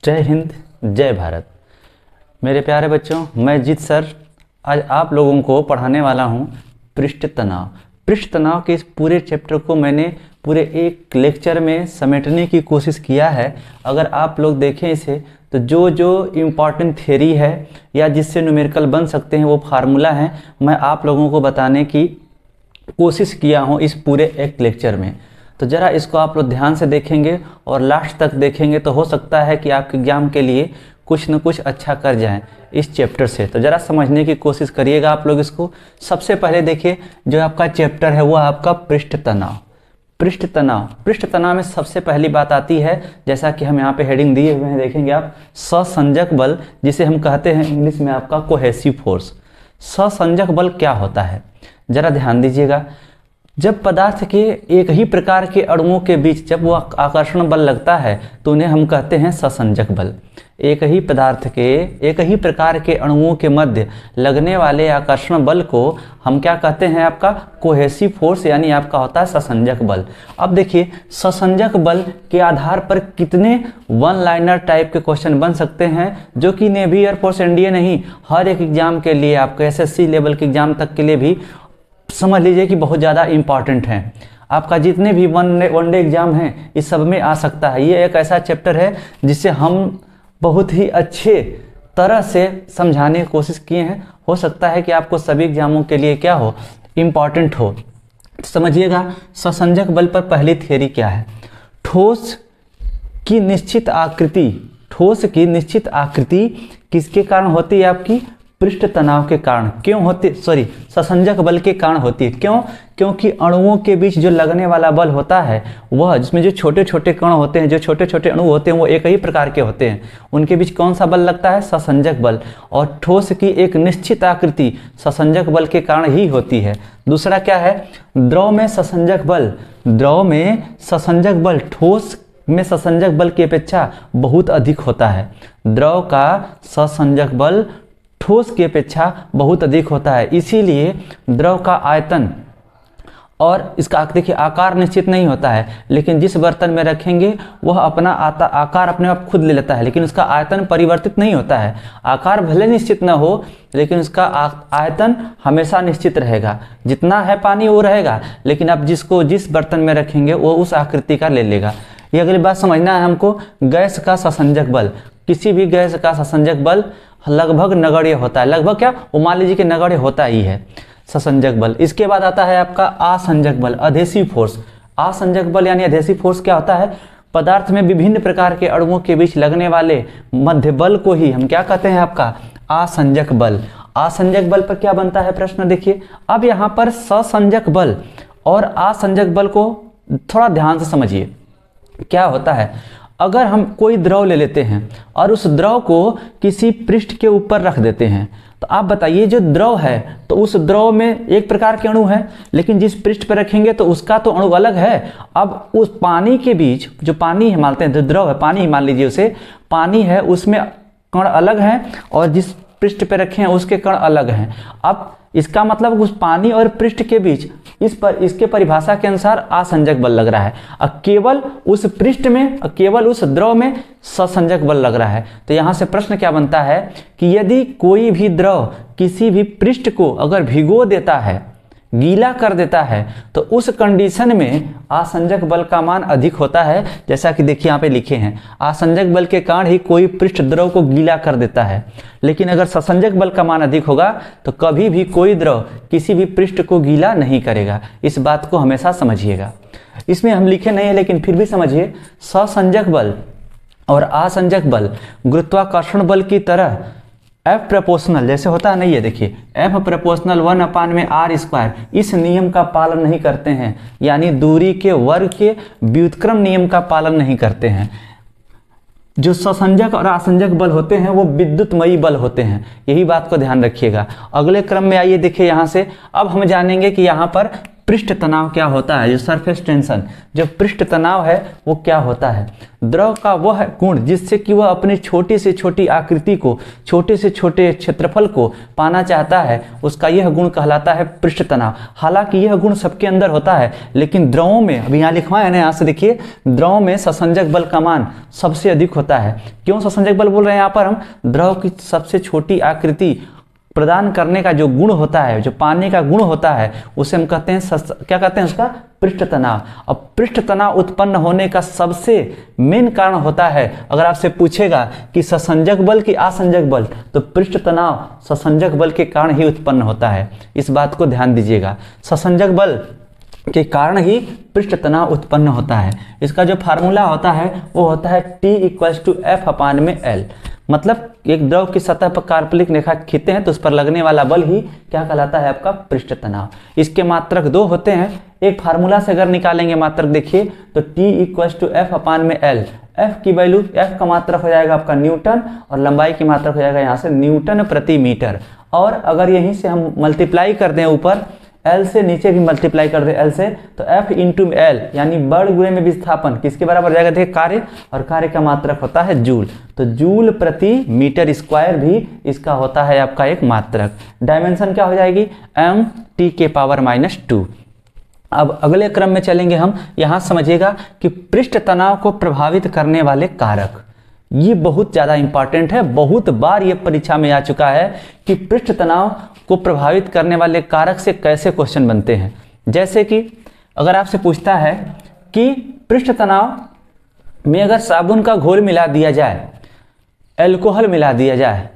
जय हिंद, जय भारत। मेरे प्यारे बच्चों, मैं जीत सर आज आप लोगों को पढ़ाने वाला हूँ पृष्ठ तनाव। पृष्ठ तनाव के इस पूरे चैप्टर को मैंने पूरे एक लेक्चर में समेटने की कोशिश किया है। अगर आप लोग देखें इसे तो जो जो इम्पॉर्टेंट थ्योरी है या जिससे न्यूमेरिकल बन सकते हैं वो फार्मूला है, मैं आप लोगों को बताने की कोशिश किया हूँ इस पूरे एक लेक्चर में। तो ज़रा इसको आप लोग ध्यान से देखेंगे और लास्ट तक देखेंगे तो हो सकता है कि आपके एग्जाम के लिए कुछ न कुछ अच्छा कर जाएं इस चैप्टर से। तो ज़रा समझने की कोशिश करिएगा आप लोग इसको। सबसे पहले देखिए, जो आपका चैप्टर है वो आपका पृष्ठ तनाव। पृष्ठ तनाव में सबसे पहली बात आती है, जैसा कि हम यहाँ पे हेडिंग दिए हुए हैं, देखेंगे आप, ससंजक बल, जिसे हम कहते हैं इंग्लिश में आपका कोहेसिव फोर्स। ससंजक बल क्या होता है, ज़रा ध्यान दीजिएगा। जब पदार्थ के एक ही प्रकार के अणुओं के बीच जब वो आकर्षण बल लगता है तो उन्हें हम कहते हैं ससंजक बल। एक ही पदार्थ के एक ही प्रकार के अणुओं के मध्य लगने वाले आकर्षण बल को हम क्या कहते हैं, आपका कोहेसिव फोर्स, यानी आपका होता है ससंजक बल। अब देखिए, ससंजक बल के आधार पर कितने वन लाइनर टाइप के क्वेश्चन बन सकते हैं, जो कि नेवी, एयरफोर्स, एनडीए नहीं, हर एक एग्जाम के लिए, आपके एसएससी लेवल के एग्जाम तक के लिए भी समझ लीजिए कि बहुत ज़्यादा इम्पॉर्टेंट हैं। आपका जितने भी वन डे एग्जाम हैं इस सब में आ सकता है। ये एक ऐसा चैप्टर है जिसे हम बहुत ही अच्छे तरह से समझाने की कोशिश किए हैं। हो सकता है कि आपको सभी एग्जामों के लिए क्या हो, इम्पॉर्टेंट हो। समझिएगा, ससंजक बल पर पहली थ्योरी क्या है। ठोस की निश्चित आकृति किसके कारण होती है, आपकी पृष्ठ तनाव के कारण। क्यों होती, ससंजक बल के कारण होती है। क्यों? क्योंकि अणुओं के बीच जो लगने वाला बल होता है वह, जिसमें जो छोटे छोटे कण होते हैं, जो छोटे छोटे अणु होते हैं, वो एक ही प्रकार के होते हैं, उनके बीच कौन सा बल लगता है, ससंजक बल। और ठोस की एक निश्चित आकृति ससंजक बल के कारण ही होती है। दूसरा क्या है, द्रव में ससंजक बल ठोस में ससंजक बल की अपेक्षा बहुत अधिक होता है। द्रव का ससंजक बल ठोस की अपेक्षा बहुत अधिक होता है। इसीलिए द्रव का आयतन और इसका देखिए आकार निश्चित नहीं होता है, लेकिन जिस बर्तन में रखेंगे वह अपना आकार अपने आप खुद ले लेता है, लेकिन उसका आयतन परिवर्तित नहीं होता है। आकार भले निश्चित न हो, लेकिन उसका आयतन हमेशा निश्चित रहेगा। जितना है पानी वो रहेगा, लेकिन आप जिस बर्तन में रखेंगे वो उस आकृति का ले लेगा। ये अगली बात समझना है हमको। गैस का ससंजक बल, किसी भी गैस का ससंजक बल लगभग नगण्य होता है। लगभग क्या, वो मान लीजिए कि नगण्य होता ही है ससंजक बल। इसके बाद आता है आपका आसंजक बल, अधेसिव फोर्स। आसंजक बल यानी अधेसिव फोर्स क्या होता है, पदार्थ में विभिन्न प्रकार के अणुओं के बीच लगने वाले मध्य बल को ही हम क्या कहते हैं, आपका आसंजक बल। आसंजक बल पर क्या बनता है प्रश्न, देखिए। अब यहाँ पर ससंजक बल और आसंजक बल को थोड़ा ध्यान से समझिए। क्या होता है, अगर हम कोई द्रव ले लेते हैं और उस द्रव को किसी पृष्ठ के ऊपर रख देते हैं, तो आप बताइए, जो द्रव है तो उस द्रव में एक प्रकार के अणु है, लेकिन जिस पृष्ठ पर रखेंगे तो उसका तो अणु अलग है। अब उस पानी के बीच, जो पानी है मानते हैं, जो द्रव है, पानी मान लीजिए उसे, पानी है, उसमें कण अलग हैं और जिस पृष्ठ पर रखे हैं उसके कण अलग हैं। अब इसका मतलब उस पानी और पृष्ठ के बीच इसके परिभाषा के अनुसार आसंजक बल लग रहा है, और केवल उस पृष्ठ में, केवल उस द्रव में ससंजक बल लग रहा है। तो यहाँ से प्रश्न क्या बनता है कि यदि कोई भी द्रव किसी भी पृष्ठ को अगर भिगो देता है, गीला कर देता है, तो उस कंडीशन में आसंजक बल का मान अधिक होता है। जैसा कि देखिए यहाँ पे लिखे हैं, आसंजक बल के कारण ही कोई पृष्ठ द्रव को गीला कर देता है। लेकिन अगर ससंजक बल का मान अधिक होगा तो कभी भी कोई द्रव किसी भी पृष्ठ को गीला नहीं करेगा। इस बात को हमेशा समझिएगा। इसमें हम लिखे नहीं है, लेकिन फिर भी समझिए, ससंजक बल और आसंजक बल गुरुत्वाकर्षण बल की तरह F प्रपोर्शनल जैसे होता है, नहीं है, देखिए, F प्रपोर्शनल 1/r², इस नियम का पालन नहीं करते हैं, यानी दूरी के वर्ग के व्युत्क्रम नियम का पालन नहीं करते हैं। जो ससंजक और आसंजक बल होते हैं वो विद्युतमयी बल होते हैं, यही बात को ध्यान रखिएगा। अगले क्रम में आइए, देखिए यहाँ से अब हम जानेंगे कि यहाँ पर पृष्ठ तनाव क्या होता है, जो सरफेस टेंशन, जो पृष्ठ तनाव है वो क्या होता है। द्रव का वह गुण जिससे कि वह अपनी छोटी से छोटी आकृति को, छोटे से छोटे क्षेत्रफल को पाना चाहता है, उसका यह गुण कहलाता है पृष्ठ तनाव। हालांकि यह गुण सबके अंदर होता है, लेकिन द्रवों में, अभी यहाँ लिखवाए है ना, यहाँ से देखिए, द्रव में ससंजक बल का मान सबसे अधिक होता है। क्यों ससंजक बल बोल रहे हैं यहाँ पर हम? द्रव की सबसे छोटी आकृति प्रदान करने का जो गुण होता है, जो पाने का गुण होता है, उसे हम कहते हैं क्या कहते हैं उसका? पृष्ठ तनाव। अब पृष्ठ तनाव उत्पन्न होने का सबसे मेन कारण होता है, अगर आपसे पूछेगा कि ससंजक बल कि आसंजक बल, तो पृष्ठ तनाव ससंजक बल के कारण ही उत्पन्न होता है। इस बात को ध्यान दीजिएगा, ससंजक बल के कारण ही पृष्ठ तनाव उत्पन्न होता है। इसका जो फार्मूला होता है वो होता है T=F/L। मतलब एक द्रव की सतह पर काल्पनिक रेखा खींचते हैं तो उस पर लगने वाला बल ही क्या कहलाता है? आपका पृष्ठ तनाव। इसके मात्रक दो होते हैं, एक फार्मूला से अगर निकालेंगे मात्रक देखिए तो T=F/L। F की वैल्यू, F का मात्रक हो जाएगा आपका न्यूटन और लंबाई की मात्रक हो जाएगा यहाँ से न्यूटन प्रति मीटर। और अगर यहीं से हम मल्टीप्लाई कर दें ऊपर, L से नीचे भी मल्टीप्लाई कर दे L से, तो F×L यानी बल गुणे में विस्थापन किसके बराबर जाएगा? देखिए कार्य, और कार्य का मात्रक होता है जूल, तो जूल प्रति मीटर स्क्वायर भी इसका होता है आपका एक मात्रक। डायमेंशन क्या हो जाएगी? m⁻²। अब अगले क्रम में चलेंगे हम। यहाँ समझिएगा कि पृष्ठ तनाव को प्रभावित करने वाले कारक, ये बहुत ज़्यादा इंपॉर्टेंट है। बहुत बार ये परीक्षा में आ चुका है कि पृष्ठ तनाव को प्रभावित करने वाले कारक से कैसे क्वेश्चन बनते हैं। जैसे कि अगर आपसे पूछता है कि पृष्ठ तनाव में अगर साबुन का घोल मिला दिया जाए, अल्कोहल मिला दिया जाए,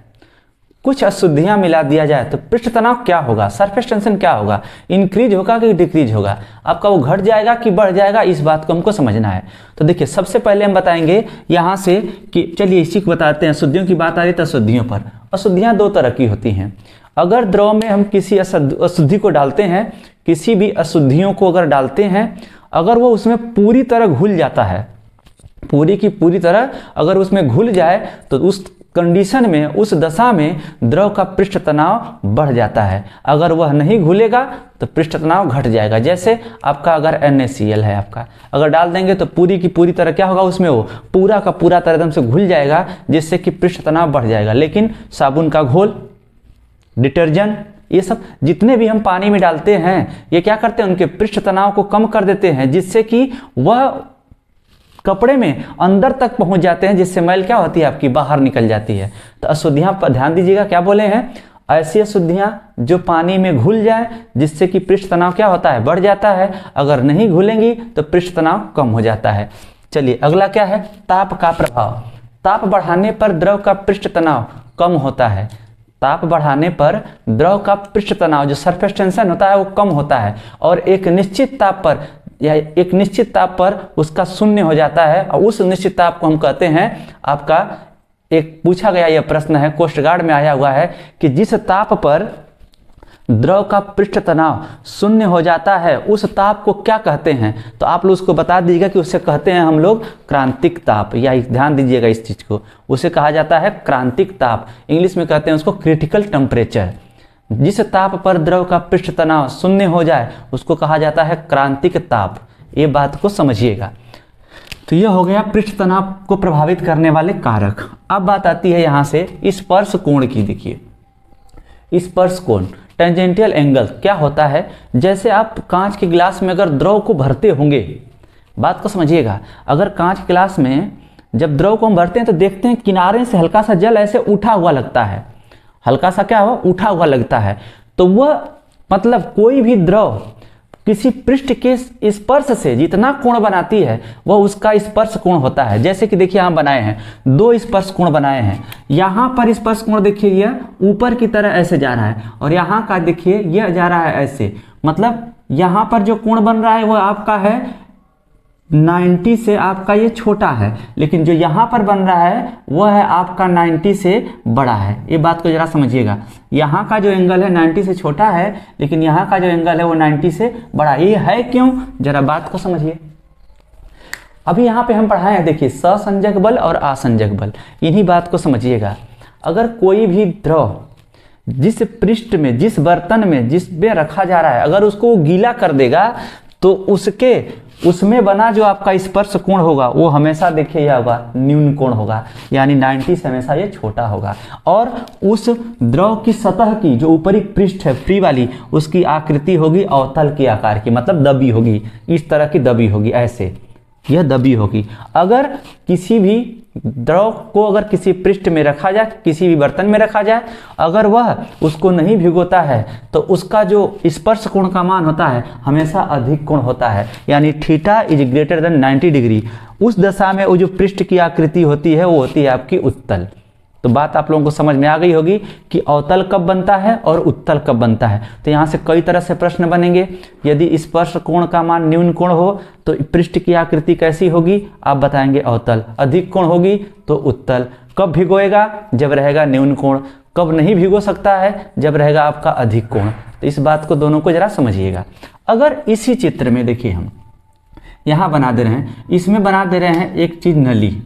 कुछ अशुद्धियां मिला दिया जाए, तो पृष्ठ तनाव क्या होगा, सरफेस टेंशन क्या होगा? इंक्रीज होगा कि डिक्रीज होगा? आपका वो घट जाएगा कि बढ़ जाएगा? इस बात को हमको समझना है। तो देखिए, सबसे पहले हम बताएंगे यहाँ से कि चलिए इसी को बताते हैं। अशुद्धियों की बात आ रही है तो अशुद्धियों पर। अशुद्धियाँ दो तरह की होती हैं। अगर द्रव में हम किसी अशुद्धि को डालते हैं, किसी भी अशुद्धियों को अगर डालते हैं, अगर वो उसमें पूरी तरह घुल जाता है, पूरी की पूरी तरह अगर उसमें घुल जाए, तो उस कंडीशन में, उस दशा में द्रव का पृष्ठ तनाव बढ़ जाता है। अगर वह नहीं घुलेगा तो पृष्ठ तनाव घट जाएगा। जैसे आपका अगर NaCl है, आपका अगर डाल देंगे तो पूरी की पूरी तरह क्या होगा, उसमें वो पूरा का पूरा तरह एकदम से घुल जाएगा, जिससे कि पृष्ठ तनाव बढ़ जाएगा। लेकिन साबुन का घोल, डिटर्जेंट, ये सब जितने भी हम पानी में डालते हैं, ये क्या करते हैं? उनके पृष्ठ तनाव को कम कर देते हैं, जिससे कि वह कपड़े में अंदर तक पहुंच जाते हैं, जिससे मैल क्या होती है? आपकी बाहर निकल जाती है। तो अशुद्धियां पर ध्यान दीजिएगा, क्या बोले हैं? ऐसी अशुद्धियां जो पानी में घुल जाए, जिससे कि पृष्ठ तनाव क्या होता है? बढ़ जाता है। अगर नहीं घुलेंगी तो पृष्ठ तनाव कम हो जाता है। चलिए अगला क्या है? ताप का प्रभाव। ताप बढ़ाने पर द्रव का पृष्ठ तनाव कम होता है। ताप बढ़ाने पर द्रव का पृष्ठ तनाव, जो सरफेस टेंशन होता है, वो कम होता है, और एक निश्चित ताप पर या एक निश्चित ताप पर उसका शून्य हो जाता है। और उस निश्चित ताप को हम कहते हैं, आपका एक पूछा गया यह प्रश्न है, कोस्ट गार्ड में आया हुआ है कि जिस ताप पर द्रव का पृष्ठ तनाव शून्य हो जाता है, उस ताप को क्या कहते हैं? तो आप लोग उसको बता दीजिएगा कि उसे कहते हैं हम लोग क्रांतिक ताप। या ध्यान दीजिएगा इस चीज को, उसे कहा जाता है क्रांतिक ताप। इंग्लिश में कहते हैं उसको क्रिटिकल टेम्परेचर। जिस ताप पर द्रव का पृष्ठ तनाव शून्य हो जाए, उसको कहा जाता है क्रांतिक ताप। ये बात को समझिएगा। तो यह हो गया पृष्ठ तनाव को प्रभावित करने वाले कारक। अब बात आती है यहाँ से स्पर्श कोण की। देखिए स्पर्श कोण, टेंजेंटियल एंगल क्या होता है? जैसे आप कांच के गिलास में अगर द्रव को भरते होंगे, बात को समझिएगा, अगर कांच के गिलास में जब द्रव को हम भरते हैं तो देखते हैं किनारे से हल्का सा जल ऐसे उठा हुआ लगता है, हल्का सा क्या हुआ? उठा हुआ लगता है। तो वह मतलब कोई भी द्रव किसी पृष्ठ के स्पर्श से जितना कोण बनाती है, वह उसका स्पर्श कोण होता है। जैसे कि देखिए यहाँ बनाए हैं, दो स्पर्श कोण बनाए हैं। यहाँ पर स्पर्श कोण देखिए, यह ऊपर की तरह ऐसे जा रहा है, और यहाँ का देखिए यह जा रहा है ऐसे। मतलब यहाँ पर जो कोण बन रहा है वह आपका है 90 से, आपका ये छोटा है, लेकिन जो यहाँ पर बन रहा है वह है आपका 90 से बड़ा है। ये बात को जरा समझिएगा, यहाँ का जो एंगल है 90 से छोटा है, लेकिन यहाँ का जो एंगल है वो 90 से बड़ा। ये है क्यों? जरा बात को समझिए। अभी यहाँ पे हम पढ़ाए हैं, देखिए ससंजक बल और आसंजक बल, इन्हीं बात को समझिएगा। अगर कोई भी द्रव जिस पृष्ठ में, जिस बर्तन में, जिसमें रखा जा रहा है, अगर उसको वो गीला कर देगा तो उसमें बना जो आपका स्पर्श कोण होगा वो हमेशा देखिए यह होगा न्यून कोण होगा, यानी 90 से हमेशा ये छोटा होगा। और उस द्रव की सतह की जो ऊपरी पृष्ठ है फ्री वाली, उसकी आकृति होगी अवतल के आकार की, मतलब दबी होगी, इस तरह की दबी होगी, ऐसे यह दबी होगी। अगर किसी भी द्रव को अगर किसी पृष्ठ में रखा जाए, किसी भी बर्तन में रखा जाए, अगर वह उसको नहीं भिगोता है तो उसका जो स्पर्श कोण का मान होता है हमेशा अधिक कोण होता है, यानी theta is greater than 90 degree. उस दशा में वो जो पृष्ठ की आकृति होती है वो होती है आपकी उत्तल। तो बात आप लोगों को समझ में आ गई होगी कि अवतल कब बनता है और उत्तल कब बनता है। तो यहाँ से कई तरह से प्रश्न बनेंगे। यदि स्पर्श कोण का मान न्यून कोण हो तो पृष्ठ की आकृति कैसी होगी, आप बताएंगे अवतल। अधिक कोण होगी तो उत्तल। कब भिगोएगा, जब रहेगा न्यून कोण। कब नहीं भिगो सकता है, जब रहेगा आपका अधिक कोण। तो इस बात को दोनों को जरा समझिएगा। अगर इसी चित्र में देखिए हम यहाँ बना दे रहे हैं, इसमें बना दे रहे हैं एक चीज नली,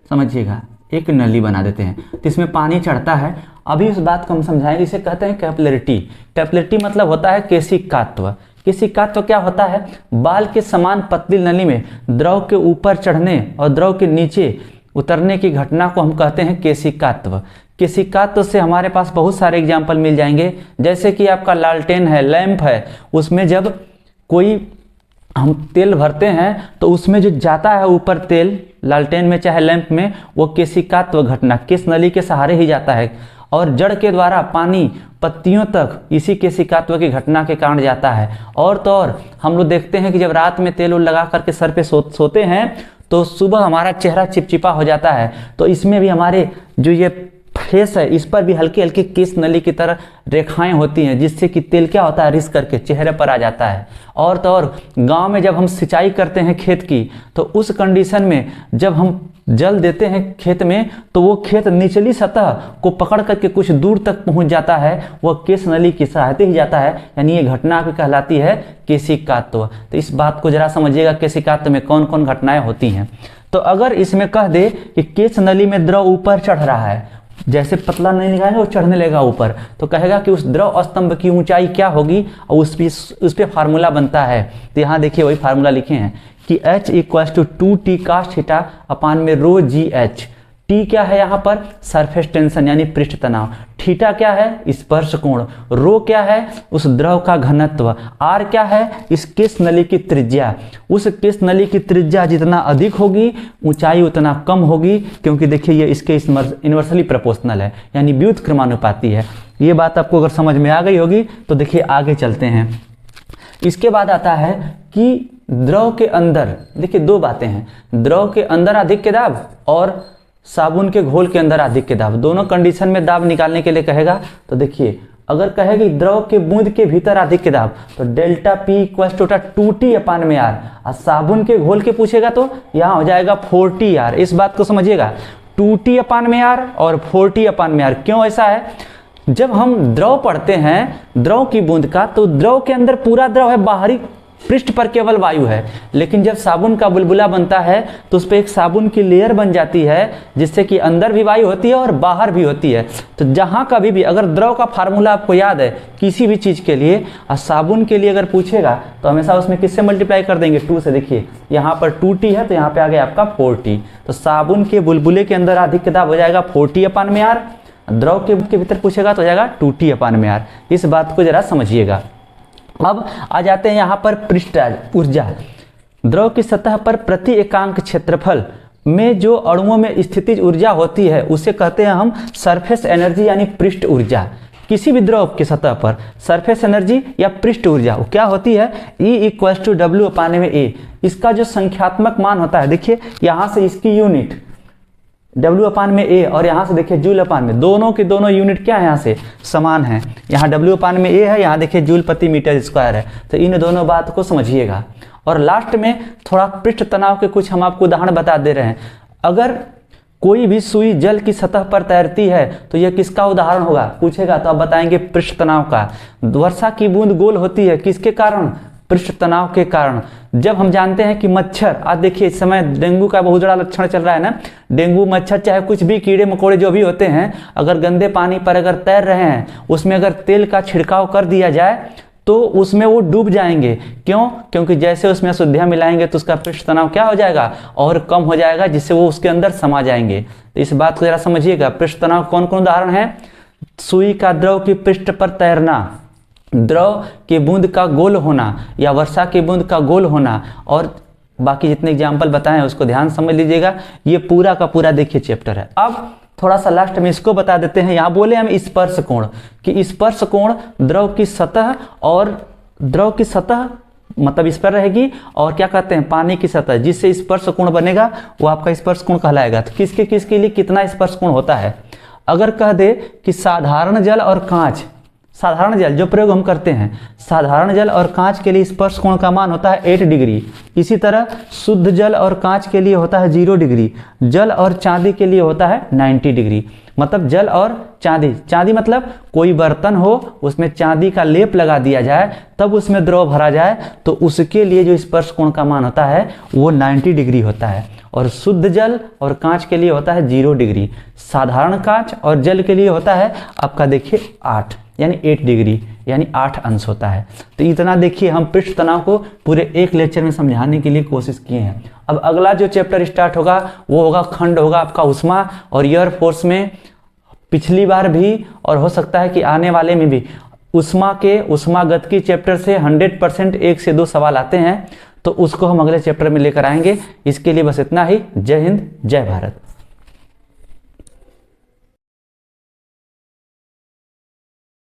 समझिएगा एक नली बना देते हैं, तो इसमें पानी चढ़ता है। अभी उस बात को हम समझाएंगे, इसे कहते हैं कैपिलरिटी। कैपिलरिटी मतलब होता है केशिकात्व। केशिकात्व क्या होता है, बाल के समान पतली नली में द्रव के ऊपर चढ़ने और द्रव के नीचे उतरने की घटना को हम कहते हैं केशिकात्व। केशिकात्व से हमारे पास बहुत सारे एग्जाम्पल मिल जाएंगे, जैसे कि आपका लालटेन है, लैंप है, उसमें जब कोई हम तेल भरते हैं तो उसमें जो जाता है ऊपर तेल, लालटेन में चाहे लैंप में, वो केशिकात्व घटना केश नली के सहारे ही जाता है, और जड़ के द्वारा पानी पत्तियों तक इसी केशिकात्व की घटना के कारण जाता है। और तो और हम लोग देखते हैं कि जब रात में तेल लगा करके सर पे सोते हैं तो सुबह हमारा चेहरा चिपचिपा हो जाता है। तो इसमें भी हमारे जो ये फेस है, इस पर भी हल्की हल्की केश नली की तरह रेखाएं होती हैं, जिससे कि तेल क्या होता है रिस करके चेहरे पर आ जाता है। और तो और गांव में जब हम सिंचाई करते हैं खेत की, तो उस कंडीशन में जब हम जल देते हैं खेत में, तो वो खेत निचली सतह को पकड़ करके कुछ दूर तक पहुंच जाता है, वह केश नली की सहायता ही जाता है, यानी ये घटना कहलाती है केशिकात्व। तो इस बात को जरा समझिएगा, केशिकात्व में कौन कौन घटनाएं होती हैं। तो अगर इसमें कह दे कि केश नली में द्रव ऊपर चढ़ रहा है, जैसे पतला नहीं निकालेंगे वो चढ़ने लगेगा ऊपर, तो कहेगा कि उस द्रव स्तंभ की ऊंचाई क्या होगी, और उस पे फार्मूला बनता है। तो यहाँ देखिए वही फार्मूला लिखे हैं कि H = 2T cos theta upon में रो GH। T क्या है यहाँ पर, सरफेस टेंशन यानी पृष्ठ तनाव। थीटा क्या है, स्पर्श कोण। रो क्या है, उस द्रव का घनत्व। R क्या है, इस केश नली की त्रिज्या। उस केश नली की त्रिज्या जितना अधिक होगी ऊंचाई उतना कम होगी, क्योंकि देखिए ये इसके इन्वर्सली प्रोपोर्शनल है, यानी व्युत्क्रमानुपाती है। ये बात आपको अगर समझ में आ गई होगी तो देखिए आगे चलते हैं। इसके बाद आता है कि द्रव के अंदर, देखिए दो बातें हैं, द्रव के अंदर अधिक के दाब और साबुन के घोल के अंदर अधिक के दाब। दोनों कंडीशन में दाब निकालने के लिए कहेगा। तो देखिए अगर कहेगी द्रव के बूंद के भीतर अधिक के दाब, तो डेल्टा P = 2T अपान में R। और साबुन के घोल के पूछेगा तो यहाँ हो जाएगा 4TR। इस बात को समझिएगा, 2T अपान में R और 4T अपान में R। क्यों ऐसा है, जब हम द्रव पढ़ते हैं द्रव की बूंद का, तो द्रव के अंदर पूरा द्रव है, बाहरी पृष्ठ पर केवल वायु है। लेकिन जब साबुन का बुलबुला बनता है तो उस पर एक साबुन की लेयर बन जाती है, जिससे कि अंदर भी वायु होती है और बाहर भी होती है। तो जहां कभी भी अगर द्रव का फार्मूला आपको याद है किसी भी चीज के लिए, और साबुन के लिए अगर पूछेगा तो हमेशा उसमें किससे मल्टीप्लाई कर देंगे, 2 से। देखिए यहाँ पर 2T है तो यहाँ पे आ गया आपका 4T। तो साबुन के बुलबुले के अंदर अधिक दाब हो जाएगा 4T अपान में R। द्रव के भीतर पूछेगा तो हो जाएगा 2T अपान में R। इस बात को जरा समझिएगा। अब आ जाते हैं यहाँ पर पृष्ठ ऊर्जा। द्रव की सतह पर प्रति एकांक क्षेत्रफल में जो अणुओं में स्थितिज ऊर्जा होती है उसे कहते हैं हम सरफेस एनर्जी, यानी पृष्ठ ऊर्जा। किसी भी द्रव की सतह पर सरफेस एनर्जी या पृष्ठ ऊर्जा वो क्या होती है, E = W अपान में A। इसका जो संख्यात्मक मान होता है, देखिए यहाँ से इसकी यूनिट W अपान में A और यहाँ से देखिए जूल अपान में, दोनों की दोनों यूनिट क्या है यहाँ से समान है। यहाँ W अपान में A है, यहाँ देखिए जूल प्रति मीटर स्क्वायर है। तो इन दोनों बात को समझिएगा। और लास्ट में थोड़ा पृष्ठ तनाव के कुछ हम आपको उदाहरण बता दे रहे हैं। अगर कोई भी सुई जल की सतह पर तैरती है तो यह किसका उदाहरण होगा पूछेगा, तो आप बताएंगे पृष्ठ तनाव का। वर्षा की बूंद गोल होती है किसके कारण, पृष्ठ तनाव के कारण। जब हम जानते हैं कि मच्छर, आज देखिए इस समय डेंगू का बहुत बड़ा लक्षण चल रहा है ना, डेंगू मच्छर चाहे कुछ भी कीड़े मकोड़े जो भी होते हैं, अगर गंदे पानी पर अगर तैर रहे हैं, उसमें अगर तेल का छिड़काव कर दिया जाए तो उसमें वो डूब जाएंगे। क्यों? क्योंकि जैसे उसमें अशुद्धियाँ मिलाएंगे तो उसका पृष्ठ तनाव क्या हो जाएगा, और कम हो जाएगा, जिससे वो उसके अंदर समा जाएंगे। तो इस बात को जरा समझिएगा। पृष्ठ तनाव कौन कौन उदाहरण है? सुई का द्रव की पृष्ठ पर तैरना, द्रव की बूंद का गोल होना या वर्षा की बूंद का गोल होना, और बाकी जितने एग्जाम्पल बताए हैं उसको ध्यान समझ लीजिएगा। ये पूरा का पूरा देखिए चैप्टर है। अब थोड़ा सा लास्ट में इसको बता देते हैं। यहाँ बोले हम स्पर्श कोण, कि स्पर्श कोण द्रव की सतह, और द्रव की सतह मतलब इस पर रहेगी, और क्या कहते हैं, पानी की सतह, जिससे स्पर्श कोण बनेगा वो आपका स्पर्श कोण कहलाएगा। तो किसके किसके लिए कितना स्पर्श कोण होता है? अगर कह दे कि साधारण जल और कांच, साधारण जल जो प्रयोग हम करते हैं, साधारण जल और कांच के लिए स्पर्श कोण का मान होता है 8 डिग्री। इसी तरह शुद्ध जल और कांच के लिए होता है 0 डिग्री। जल और चांदी के लिए होता है 90 डिग्री। मतलब जल और चांदी, चांदी मतलब कोई बर्तन हो उसमें चांदी का लेप लगा दिया जाए तब उसमें द्रव भरा जाए, तो उसके लिए जो स्पर्श कोण का मान होता है वो 90 डिग्री होता है। और शुद्ध जल और कांच के लिए होता है 0 डिग्री। साधारण कांच और जल के लिए होता है आपका देखिए 8 यानी 8 डिग्री, यानी 8 अंश होता है। तो इतना देखिए हम पृष्ठ तनाव को पूरे एक लेक्चर में समझाने के लिए कोशिश किए हैं। अब अगला जो चैप्टर स्टार्ट होगा वो होगा खंड होगा आपका उष्मा और एयरफोर्स में। पिछली बार भी और हो सकता है कि आने वाले में भी उष्मागतिकी चैप्टर से 100% 1 से 2 सवाल आते हैं, तो उसको हम अगले चैप्टर में लेकर आएंगे। इसके लिए बस इतना ही। जय हिंद, जय भारत।